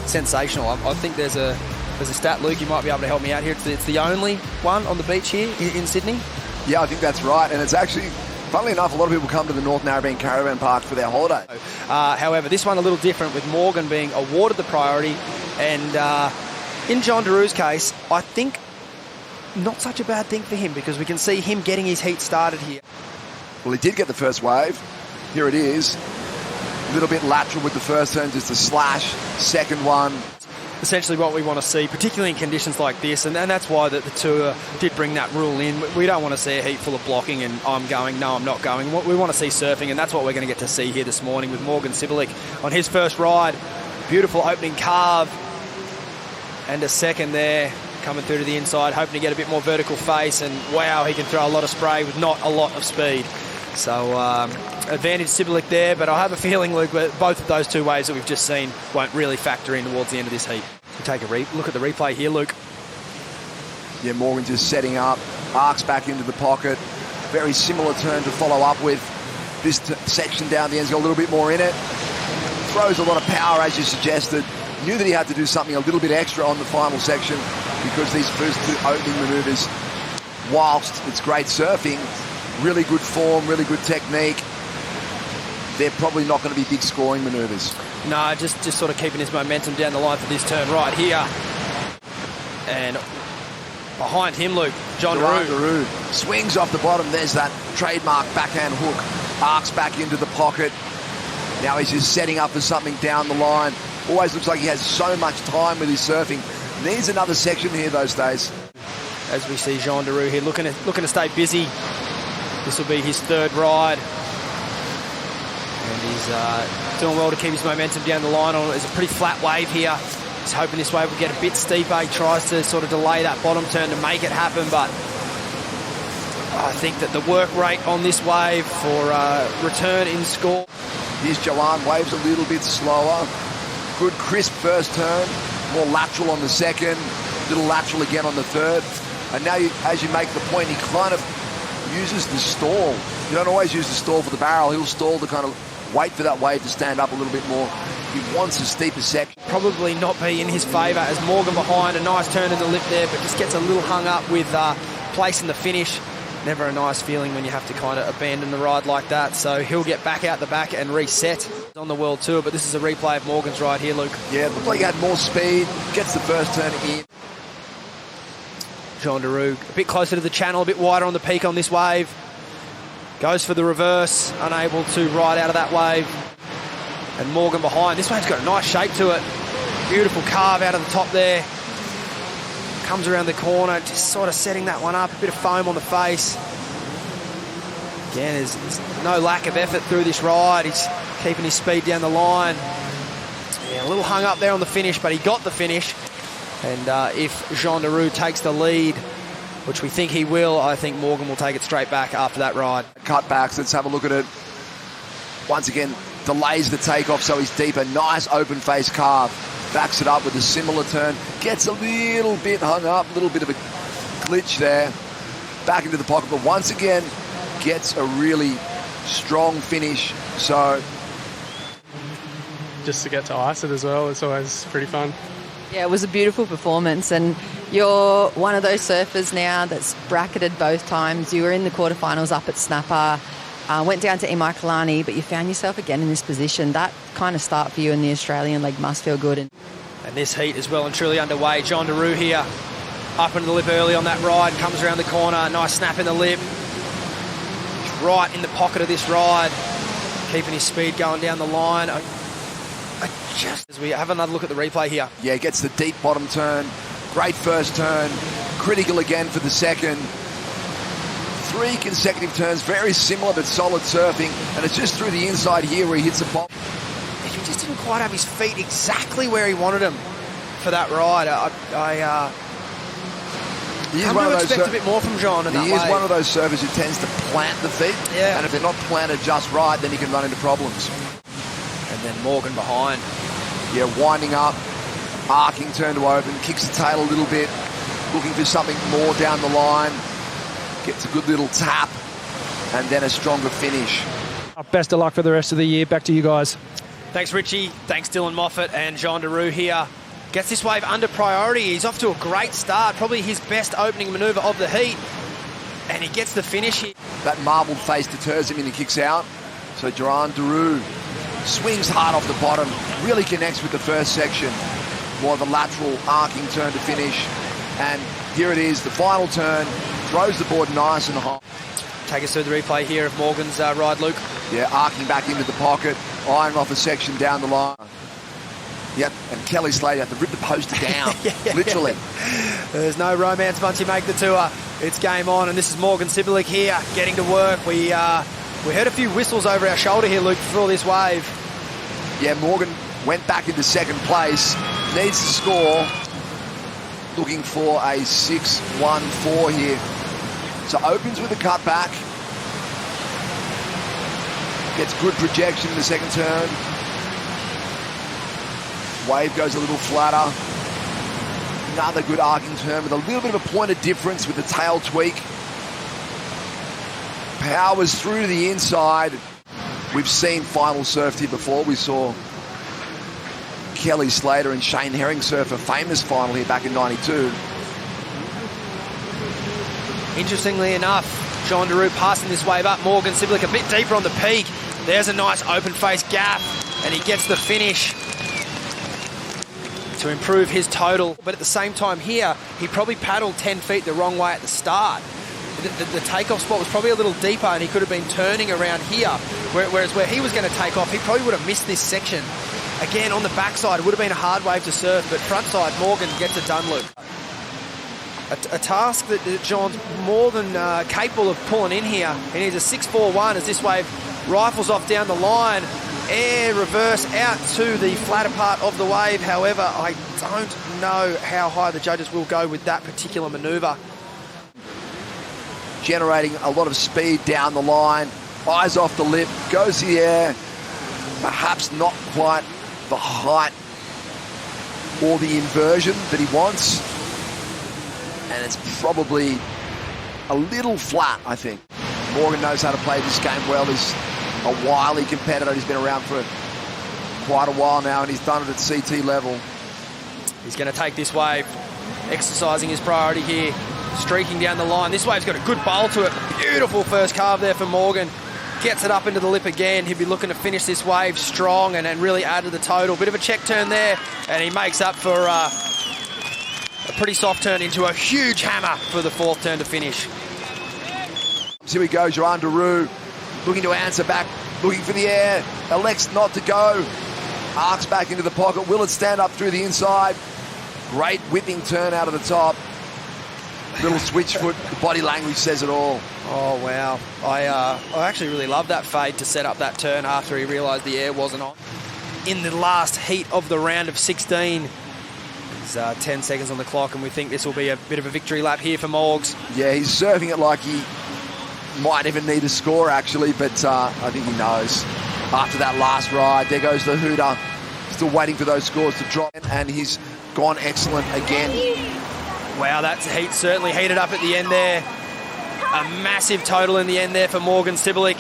sensational. I think there's a stat, Luke, you might be able to help me out here. It's the only one on the beach here in Sydney. Yeah, I think that's right. And it's actually, funnily enough, a lot of people come to the North Narrabeen Caravan Park for their holiday. However, this one a little different, with Morgan being awarded the priority. And in Joan Duru's case, I think not such a bad thing for him, because we can see him getting his heat started here. Well, he did get the first wave. Here it is. A little bit lateral with the first turn, just a slash. Second one. Essentially what we want to see, particularly in conditions like this, and that's why the tour did bring that rule in. We don't want to see a heat full of blocking and I'm going, no, I'm not going. We want to see surfing, and that's what we're going to get to see here this morning with M.Cibilic on his first ride. Beautiful opening carve, and a second there coming through to the inside, hoping to get a bit more vertical face, and wow, he can throw a lot of spray with not a lot of speed. So advantage Cibilic there, but I have a feeling, Luke, both of those two waves that we've just seen won't really factor in towards the end of this heat. We take a look at the replay here, Luke. Yeah, Morgan just setting up, arcs back into the pocket. Very similar turn to follow up with. This section down the end's got a little bit more in it. Throws a lot of power, as you suggested. Knew that he had to do something a little bit extra on the final section, because these first two opening manoeuvres, whilst it's great surfing, really good form, really good technique, they're probably not going to be big scoring manoeuvres. No, just sort of keeping his momentum down the line for this turn right here. And behind him, Luke, Joan Duru. Swings off the bottom. There's that trademark backhand hook. Arcs back into the pocket. Now he's just setting up for something down the line. Always looks like he has so much time with his surfing. Needs another section here those days. As we see Joan Duru here looking to stay busy. This will be his third ride. And he's doing well to keep his momentum down the line. There's a pretty flat wave here. He's hoping this wave will get a bit steeper. He tries to sort of delay that bottom turn to make it happen, but I think that the work rate on this wave for return in score. Here's Joan, waves a little bit slower. Good crisp first turn, more lateral on the second, little lateral again on the third. And now, as you make the point, he kind of uses the stall. You don't always use the stall for the barrel. He'll stall to kind of wait for that wave to stand up a little bit more. He wants a steeper section. Probably not be in his favour, as Morgan behind, a nice turn in the lip there, but just gets a little hung up with place in the finish. Never a nice feeling when you have to kind of abandon the ride like that. So he'll get back out the back and reset on the World Tour, but this is a replay of Morgan's ride here, Luke. Yeah, it looked like he had more speed, gets the first turn in. Joan Duru a bit closer to the channel, a bit wider on the peak on this wave. Goes for the reverse, unable to ride out of that wave. And Morgan behind. This wave's got a nice shape to it. Beautiful carve out of the top there. Comes around the corner, just sort of setting that one up. A bit of foam on the face. Again, there's no lack of effort through this ride. He's keeping his speed down the line. Yeah, a little hung up there on the finish, but he got the finish. And if Joan Duru takes the lead, which we think he will, I think Morgan will take it straight back after that ride. Cutbacks, let's have a look at it. Once again, delays the takeoff so he's deeper. Nice open face carve. Backs it up with a similar turn. Gets a little bit hung up, a little bit of a glitch there. Back into the pocket, but once again, gets a really strong finish. So just to get to ice it as well, it's always pretty fun. Yeah, it was a beautiful performance, and you're one of those surfers now that's bracketed both times. You were in the quarterfinals up at Snapper, went down to Kalani, but you found yourself again in this position. That kind of start for you in the Australian leg must feel good. And this heat is well and truly underway. Joan Duru here, up into the lip early on that ride, comes around the corner, nice snap in the lip. He's right in the pocket of this ride, keeping his speed going down the line. As we have another look at the replay here. Yeah, gets the deep bottom turn. Great first turn. Critical again for the second. 3 consecutive turns, very similar but solid surfing. And it's just through the inside here where he hits a pop. He just didn't quite have his feet exactly where he wanted them for that ride. I expect a bit more from John in that He way. is one of those surfers who tends to plant the feet. Yeah. And if they're not planted just right, then he can run into problems. And then Morgan behind. Yeah, winding up, arcing turn to open, kicks the tail a little bit, looking for something more down the line, gets a good little tap, and then a stronger finish. Best of luck for the rest of the year. Back to you guys. Thanks, Richie. Thanks, Dylan Moffat and Joan Duru here. Gets this wave under priority. He's off to a great start, probably his best opening manoeuvre of the heat. And he gets the finish here. That marbled face deters him and he kicks out. So Joan Duru swings hard off the bottom, really connects with the first section. More of a lateral arcing turn to finish. And here it is, the final turn, throws the board nice and high. Take us through the replay here of Morgan's ride, Luke. Yeah, arcing back into the pocket, eyeing off a section down the line. Yep, and Kelly Slater had to rip the poster down, literally. There's no romance once you make the tour. It's game on, and this is M.Cibilic here, getting to work. We heard a few whistles over our shoulder here, Luke, before this wave. Yeah, Morgan went back into second place, needs to score, looking for a 6-1-4 here. So opens with a cutback, gets good projection in the second turn. Wave goes a little flatter. Another good arcing turn with a little bit of a point of difference with the tail tweak. Powers through to the inside. We've seen final surfed here before. We saw Kelly Slater and Shane Herring surf a famous final here back in '92. Interestingly enough, Joan Duru passing this wave up. M.Cibilic a bit deeper on the peak. There's a nice open face gap, and he gets the finish to improve his total. But at the same time here, he probably paddled 10 feet the wrong way at the start. The takeoff spot was probably a little deeper and he could have been turning around here, whereas where he was going to take off, he probably would have missed this section. Again, on the backside, it would have been a hard wave to surf, but frontside, Morgan gets it done, Luke. A task that John's more than capable of pulling in here. He needs a 6-4-1 as this wave rifles off down the line. Air reverse out to the flatter part of the wave. However, I don't know how high the judges will go with that particular manoeuvre. Generating a lot of speed down the line. Eyes off the lip, goes to the air. Perhaps not quite the height or the inversion that he wants. And it's probably a little flat, I think. Morgan knows how to play this game well. He's a wily competitor. He's been around for quite a while now, and he's done it at CT level. He's going to take this wave, exercising his priority here, streaking down the line. This wave's got a good bowl to it. Beautiful first carve there for Morgan. Gets it up into the lip again. He'll be looking to finish this wave strong and really add to the total. Bit of a check turn there, and he makes up for a pretty soft turn into a huge hammer for the fourth turn to finish. Here we go, Joan Duru looking to answer back, looking for the air, elects not to go, arcs back into the pocket. Will it stand up through the inside? Great whipping turn out of the top. Little switch foot, the body language says it all. Oh, wow. I actually really love that fade to set up that turn after he realised the air wasn't on. In the last heat of the round of 16, there's 10 seconds on the clock, and we think this will be a bit of a victory lap here for Morgs. Yeah, he's surfing it like he might even need a score, actually, but I think he knows. After that last ride, there goes the hooter. Still waiting for those scores to drop, and he's gone excellent again. Wow, that heat certainly heated up at the end there. A massive total in the end there for M.Cibilic.